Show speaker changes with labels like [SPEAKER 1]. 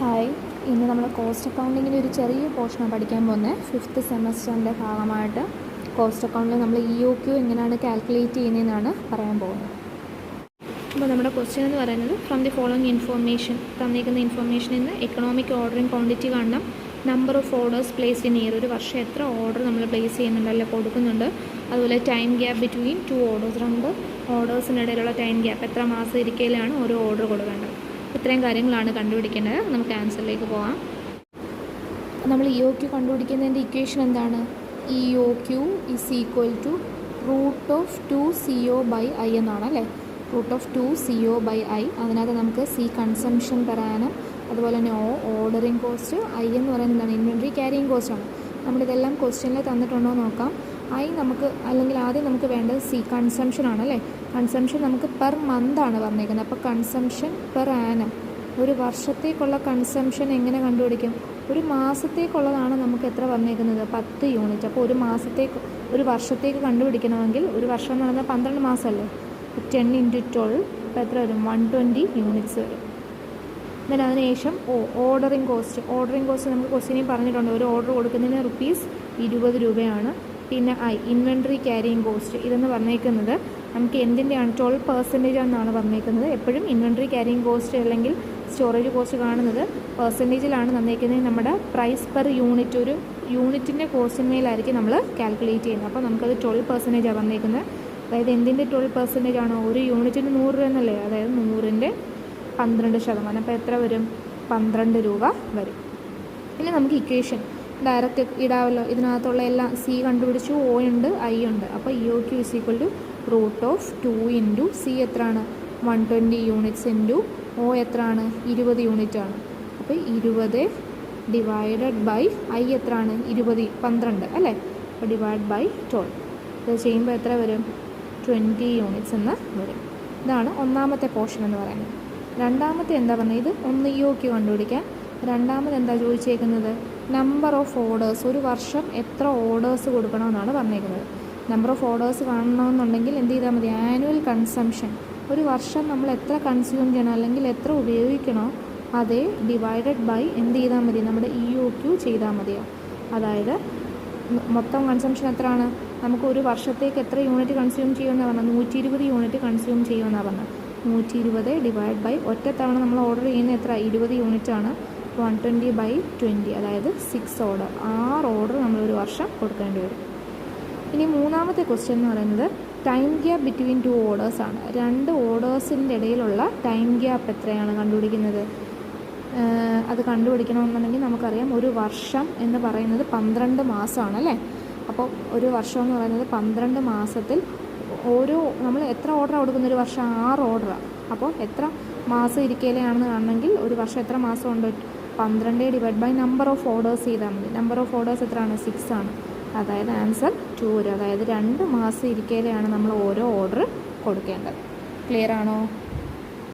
[SPEAKER 1] Hi, ഇന്ന് നമ്മൾ cost അക്കൗണ്ടിങ്ങിൻ്റെ ഒരു ചെറിയ പോർഷനാണ് പഠിക്കാൻ പോകുന്നത്. 5th സെമസ്റ്ററിൻ്റെ ഭാഗമായിട്ട് കോസ്റ്റ് അക്കൗണ്ടിൽ നമ്മൾ EOQ എങ്ങനെയാണ് കാൽക്കുലേറ്റ് ചെയ്യുന്നതെന്നാണ് പറയാൻ പോകുന്നത്. അപ്പോൾ നമ്മുടെ ക്വസ്റ്റ്യൻ എന്ന് പറയുന്നത് ഫ്രം ദി ഫോളോയിങ് ഇൻഫോർമേഷൻ, തന്നിരിക്കുന്ന ഇൻഫോർമേഷനിൽ നിന്ന് എക്കണോമിക് ഓർഡറിങ് ക്വാണ്ടിറ്റി കാണണം, number of orders placed in year, ഒരു വർഷം എത്ര ഓർഡർ നമ്മൾ പ്ലേസ് ചെയ്യുന്നുണ്ട് അല്ലെ കൊടുക്കുന്നുണ്ട്, അതുപോലെ ടൈം ഗ്യാപ്പ് ബിറ്റ്വീൻ 2 ഓർഡേഴ്സ്, 2 ഓർഡേഴ്സിനിടയിലുള്ള ടൈം ഗ്യാപ്പ്, എത്ര മാസം ഇരിക്കലാണ് ഓരോ ഓർഡർ കൊടുക്കേണ്ടത്. ഇത്രയും കാര്യങ്ങളാണ് കണ്ടുപിടിക്കേണ്ടത്. നമുക്ക് ആൻസറിലേക്ക് പോകാം. നമ്മൾ EOQ കണ്ടുപിടിക്കുന്നതിൻ്റെ ഇക്വേഷൻ എന്താണ്? EOQ is equal to √2CO/i എന്നാണ് അല്ലേ. √2CO/i. അതിനകത്ത് നമുക്ക് C കൺസംഷൻ പെർ ആനം, അതുപോലെ തന്നെ ഓർഡറിങ് കോസ്റ്റ്, I എന്ന് പറയുന്നത് എന്താണ്? Inventory carrying കോസ്റ്റാണ്. നമ്മളിതെല്ലാം ക്വസ്റ്റ്യനിൽ തന്നിട്ടുണ്ടോ നോക്കാം. I നമുക്ക് അല്ലെങ്കിൽ ആദ്യം നമുക്ക് വേണ്ടത് C കൺസംഷൻ ആണല്ലേ. കൺസംഷൻ നമുക്ക് പെർ മന്ത് ആണ് പറഞ്ഞേക്കുന്നത്. അപ്പോൾ കൺസംഷൻ പെർ ആനം, ഒരു വർഷത്തേക്കുള്ള കൺസംഷൻ എങ്ങനെ കണ്ടുപിടിക്കും? ഒരു മാസത്തേക്കുള്ളതാണ് നമുക്ക് എത്ര പറഞ്ഞേക്കുന്നത്? 10 യൂണിറ്റ്. അപ്പോൾ ഒരു വർഷത്തേക്ക് കണ്ടുപിടിക്കണമെങ്കിൽ, ഒരു വർഷം എന്ന് പറയുന്നത് 12 മാസമല്ലേ, 10 × 12 അപ്പോൾ എത്ര വരും? 120 യൂണിറ്റ്സ് വരും. then അതിനുശേഷം ഓർഡറിങ് കോസ്റ്റ് നമുക്ക് ക്വസ്റ്റ്യനിൽ പറഞ്ഞിട്ടുണ്ട്. ഒരു ഓർഡർ കൊടുക്കുന്നതിന് ₹20 രൂപയാണ്. പിന്നെ ഇൻവെൻട്രി ക്യാരിയിങ് കോസ്റ്റ്, ഇതെന്ന് പറഞ്ഞേക്കുന്നത് നമുക്ക് എന്തിൻ്റെയാണ്? 12% എന്നാണ് പറഞ്ഞേക്കുന്നത്. എപ്പോഴും ഇൻവെൻട്രി ക്യാരിയിങ് കോസ്റ്റ് അല്ലെങ്കിൽ സ്റ്റോറേജ് കോസ്റ്റ് കാണുന്നത് പെർസെൻറ്റേജിലാണ് തന്നേക്കുന്നത്. നമ്മുടെ പ്രൈസ് പെർ യൂണിറ്റ്, ഒരു യൂണിറ്റിൻ്റെ കോസ്റ്റിന്മേലായിരിക്കും നമ്മൾ കാൽക്കുലേറ്റ് ചെയ്യുന്നത്. അപ്പോൾ നമുക്കത് 12% പറഞ്ഞേക്കുന്നത്. അതായത് എന്തിൻ്റെ 12% ആണോ? ഒരു യൂണിറ്റിന് 100 രൂപ എന്നല്ലേ, അതായത് 100ൻ്റെ 12%. അപ്പോൾ എത്ര വരും? 12 രൂപ വരും. പിന്നെ നമുക്ക് ഇക്വേഷൻ ഡയറക്റ്റ് ഇടാമല്ലോ. ഇതിനകത്തുള്ള എല്ലാം C കണ്ടുപിടിച്ചു, O ഉണ്ട്, I ഉണ്ട്. അപ്പോൾ EOQ is equal to √2 × C എത്രയാണ്? 120 യൂണിറ്റ്സ് ഇൻറ്റു O എത്രയാണ്? 20 യൂണിറ്റ് ആണ്. അപ്പോൾ 20 ഡിവൈഡഡ് ബൈ I എത്രയാണ്? 12 അല്ലേ. അപ്പോൾ ഡിവൈഡ് ബൈ 12. ഇത് ചെയ്യുമ്പോൾ എത്ര വരും? 20 യൂണിറ്റ്സ് എന്ന് വരും. ഇതാണ് ഒന്നാമത്തെ പോർഷൻ എന്ന് പറയുന്നത്. രണ്ടാമത്തെ എന്താ പറഞ്ഞത്? ഇത് ഒന്ന് EOQ കണ്ടുപിടിക്കാൻ. രണ്ടാമത് എന്താ ചോദിച്ചേക്കുന്നത്? നമ്പർ ഓഫ് ഓർഡേഴ്സ്, ഒരു വർഷം എത്ര ഓർഡേഴ്സ് കൊടുക്കണമെന്നാണ് പറഞ്ഞേക്കുന്നത്. നമ്പർ ഓഫ് ഓർഡേഴ്സ് കാണണമെന്നുണ്ടെങ്കിൽ എന്ത് ചെയ്താൽ മതി? ആനുവൽ കൺസംഷൻ, ഒരു വർഷം നമ്മൾ എത്ര കൺസ്യൂം ചെയ്യണം അല്ലെങ്കിൽ എത്ര ഉപയോഗിക്കണോ അതേ ഡിവൈഡഡ് ബൈ എന്ത് ചെയ്താൽ മതി? നമ്മുടെ EOQ ചെയ്താൽ മതിയാവും. അതായത് മൊത്തം കൺസംഷൻ എത്രയാണ്? നമുക്ക് ഒരു വർഷത്തേക്ക് എത്ര യൂണിറ്റ് കൺസ്യൂം ചെയ്യുമെന്നാണ് പറഞ്ഞത്? 120 യൂണിറ്റ് കൺസ്യൂം ചെയ്യുമെന്നാണ് പറഞ്ഞത്. 120 ഡിവൈഡ് ബൈ ഒറ്റത്തവണ നമ്മൾ ഓർഡർ ചെയ്യുന്ന എത്ര? 20 യൂണിറ്റാണ്. 120/20, അതായത് 6 ഓർഡർ, 6 ഓർഡർ നമ്മളൊരു വർഷം കൊടുക്കേണ്ടി വരും. ഇനി മൂന്നാമത്തെ ക്വസ്റ്റ്യൻ എന്ന് പറയുന്നത് ടൈം ഗ്യാപ്പ് ബിറ്റ്വീൻ 2 ഓർഡേഴ്സ് ആണ്. 2 ഓർഡേഴ്സിൻ്റെ ഇടയിലുള്ള ടൈം ഗ്യാപ്പ് എത്രയാണ് കണ്ടുപിടിക്കുന്നത്? അത് കണ്ടുപിടിക്കണമെന്നുണ്ടെങ്കിൽ നമുക്കറിയാം, ഒരു വർഷം എന്ന് പറയുന്നത് 12 മാസമാണ് അല്ലേ. അപ്പോൾ ഒരു വർഷം എന്ന് പറയുന്നത് 12 മാസത്തിൽ നമ്മൾ എത്ര ഓർഡറാണ് കൊടുക്കുന്നത്? ഒരു വർഷം 6 ഓർഡറാണ്. അപ്പോൾ എത്ര മാസം ഇരിക്കലാണെന്ന് കാണണമെങ്കിൽ ഒരു വർഷം എത്ര മാസം ഉണ്ട്? 12 divide by number of orders ചെയ്താൽ മതി. നമ്പർ ഓഫ് ഓർഡേഴ്സ് എത്രയാണ്? 6 ആണ്. അതായത് ആൻസർ 2 വരും. അതായത് 2 മാസം ഇരിക്കലാണ് നമ്മൾ ഓരോ ഓർഡർ കൊടുക്കേണ്ടത്. ക്ലിയർ ആണോ?